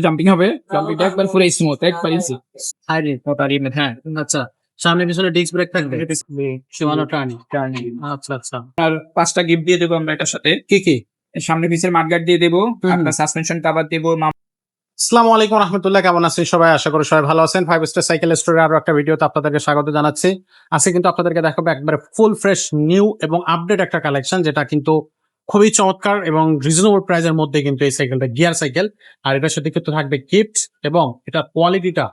Jumping হবে, জাম্পিংটা একবার পুরো স্মুথ, একবার ইজি। হাইরে মোটারি হ্যাঁ। আচ্ছা, সামনে পিছনে ডিস্ক ব্রেক থাকবে, সীমানো টার্নিং। আচ্ছা আচ্ছা, আর 5টা গিফট দিয়ে দেবো আমরা এটার সাথে। কি কি? সামনে পিছের মাডগার্ড দিয়ে দেবো, আপনার সাসপেনশন কভার দেবো। আসসালামু আলাইকুম রহমতুল্লাহ, কেমন আছেন সবাই? আশা করি সবাই ভালো আছেন। 5 স্টার সাইকেল স্টোরে আরো একটা ভিডিওতে আপনাদেরকে স্বাগত জানাচ্ছি। আজকে কিন্তু আপনাদেরকে দেখাবো একবারে ফুল ফ্রেশ নিউ এবং আপডেট একটা কালেকশন, যেটা কিন্তু খুবই চমৎকার এবং রিজনেবল প্রাইসের মধ্যে কিন্তু এই সাইকেলটা গিয়ার সাইকেল। আর এটার সাথে কিন্তু থাকবে গিফট এবং এটা কোয়ালিটিটা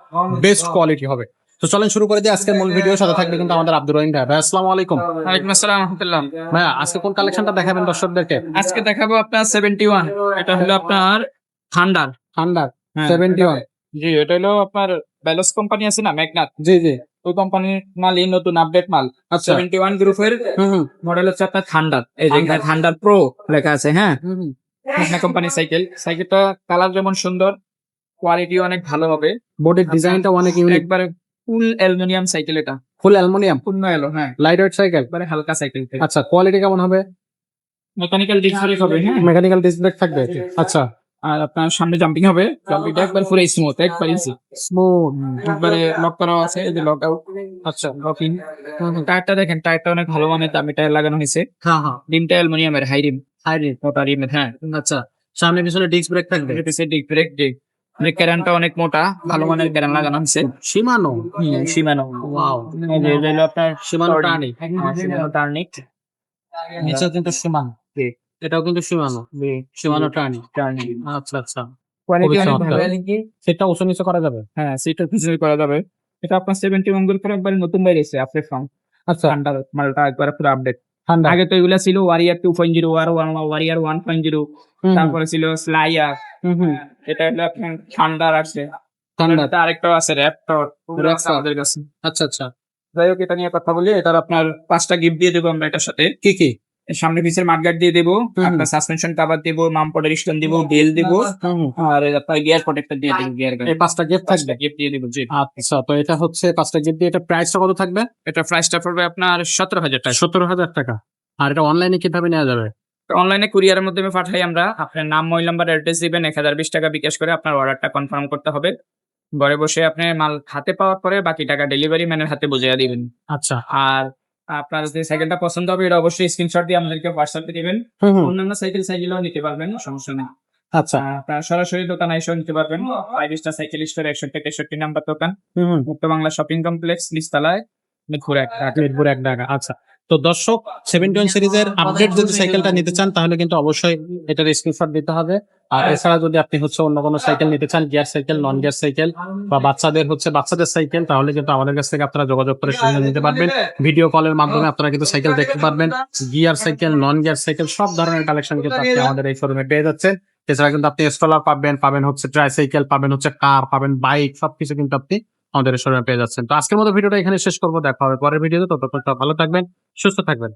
বেস্ট কোয়ালিটি হবে। তো চলেন শুরু করে দিই আজকের মূল ভিডিওর সাথে থাকবে কিন্তু আমাদের আব্দুর রহিম ভাই। ভাই আসসালামু আলাইকুম। ওয়ালাইকুম আসসালাম রহমতুল্লাহ। ভাইয়া আজকে কোন কালেকশনটা দেখাবেন দর্শকদেরকে? আজকে দেখাবো আপনার 71, এটা হলো আপনার থান্ডার। থান্ডার হ্যাঁ। 71। জি, এটা হলো আপনার ব্যালোস কোম্পানি আছে না, ম্যাগনাট, জি জি, ওই কোম্পানির মালই নতুন আপডেট মাল। আচ্ছা। 71 গ্রুপের মডেল হচ্ছে আপনার থান্ডার। এই যে এখানে থান্ডার প্রো লেখা আছে। হ্যাঁ, ম্যাগনা কোম্পানির সাইকেল। সাইকেলটা কালার যেমন সুন্দর, কোয়ালিটি অনেক ভালো হবে। বডির ডিজাইনটা অনেক ইউনিক, একবারে ফুল অ্যালুমিনিয়াম সাইকেল, এটা ফুল অ্যালুমিনিয়াম, পূর্ণ এলো। হ্যাঁ, লাইট ওয়েট সাইকেল। একবারে হালকা সাইকেল। আচ্ছা, কোয়ালিটি কেমন হবে? মেকানিক্যাল ডিস্ক ব্রেক হবে। হ্যাঁ, মেকানিক্যাল ডিস্ক ব্রেক থাকবে। আচ্ছা, আর আপনার সামনে জাম্পিং হবে, জাম্পিংটা একবার পুরো স্মুথ, একবার ইজি। স্মুথ। একবারে লক করা আছে, এই যে লক আউট। আচ্ছা, লকিং। টায়ারটা দেখেন, টায়ারটা অনেক ভালো মানের দামি টায়ার লাগানো হয়েছে। হ্যাঁ হ্যাঁ, রিমটা অ্যালুমিনিয়ামের, হাই রিম, হাইরে মোটা রিম। হ্যাঁ, আচ্ছা, সামনে পিছনে ডিস্ক ব্রেক থাকবে। এটাতে ডিস্ক ব্রেক, ব্রেক ক্যারানটা অনেক মোটা, ভালো মানের ক্যারান লাগানো হয়েছে। শিমানো, শিমানো। ওয়াও, এই যে এটা হলো আপনার শিমানো টার্নিং। শিমানো টার্নিক। নিচেও কিন্তু শিমানো, এটাও কিন্তু শিমানো, শিমানো টার্নিং। টার্নিক আচ্ছা আচ্ছা, কোয়ালিটি খুবই অনেক চমৎকার। ভালো। সেটা উঁচু নিচু করা যাবে। হ্যাঁ, সিটটা পিছনে করা যাবে। এটা আপনার 71 গ্রুপ করে একবার নতুন বাইরেছে, আপডেট ফর্ম। আচ্ছা, ঠান্ডা মালটা একবার পুরো আপডেট। ঠান্ডা। আগে তো এগুলা ছিল ওয়ারিয়ার 2.0, ওয়ারিয়ার 1.0, তারপরে ছিল স্লাইয়ার। এটা হলো আপনার ঠান্ডার আছে। ঠান্ডা। ঠান্ডাটা আরেকটাও আছে, র্যাপটর, ওগুলো আছে আমাদের কাছে। আচ্ছা আচ্ছা, যাই হোক, এটা নিয়ে কথা বলি। এটার আপনার 5টা গিফট দিয়ে দেবো আমরা এটার সাথে। কি কি? সামনে পিছের মাডগার্ড দিয়ে দেবো, আপনার সাসপেনশন কভার দেবো, মামপটের স্টোন দেবো, বেল দেবো, আর আপনার গিয়ার প্রোটেক্টর দিয়ে দেবো। গিয়ার এই 5টা গিফট থাকবে। গিফট দিয়ে দেবো। জি, আচ্ছা, তো এটা হচ্ছে 5টা গিফট দিয়ে, এটা প্রাইসটা কত থাকবে? এটা প্রাইসটা পড়বে আপনার 17,000 টাকা। 17,000 টাকা। আর এটা অনলাইনে কিভাবে নেওয়া যাবে? অনলাইনে কুরিয়ারের মাধ্যমে পাঠাই আমরা। আপনার নাম, মোবাইল নাম্বার, অ্যাড্রেস দিবেন, 1020 টাকা বিকাশ করে আপনার অর্ডারটা কনফার্ম করতে হবে। ঘরে বসে আপনি মাল হাতে পাওয়ার পরে বাকি টাকা ডেলিভারি ম্যানের হাতে বুঝিয়ে দিবেন। আচ্ছা, আর আপনার যে সাইকেলটা পছন্দ হবে, এটা অবশ্যই স্ক্রিনশট দিয়ে আমাদেরকে হোয়াটসঅ্যাপে দিবেন। অন্যান্য চাইলেও নিতে পারবেন, সমস্যা নেই। আচ্ছা, আপনার সরাসরি দোকানে এসেও নিতে পারবেন। 5 স্টার সাইকেল স্টোর, 61-63 নাম্বার দোকান, মুক্ত বাংলা শপিং কমপ্লেক্স, লিস্তালায়, মিরপুর 1 ঢাকা। মিরপুর 1 টাকা। আচ্ছা, তো দর্শক 71 সিরিজের আপডেট যদি সাইকেলটা নিতে চান তাহলে কিন্তু অবশ্যই এটার স্ক্রিনশট দিতে হবে। আর এছাড়া যদি আপনি হচ্ছে অন্য কোনো সাইকেল নিতে চান, gear cycle, non gear cycle বা বাচ্চাদের সাইকেল, তাহলে কিন্তু আমাদের কাছ থেকে আপনারা যোগাযোগ করে সেগুলো নিতে পারবেন। ভিডিও কলের মাধ্যমে আপনারা কিন্তু সাইকেল দেখতে পারবেন। Gear cycle, non gear cycle সব ধরনের কালেকশন কিন্তু আপনি আমাদের এই শোরুমে পেয়ে যাচ্ছেন। এছাড়া কিন্তু আপনি স্ট্রলার পাবেন হচ্ছে ট্রাইসাইকেল পাবেন, হচ্ছে কার পাবেন, বাইক, সবকিছু কিন্তু আপনি আমাদের শোরুমে পেয়ে যাচ্ছেন। তো আজকের মতো ভিডিওটা এখানে শেষ করবো। দেখা হবে পরের ভিডিওতে। ততক্ষণ ভালো থাকবেন, সুস্থ থাকবেন।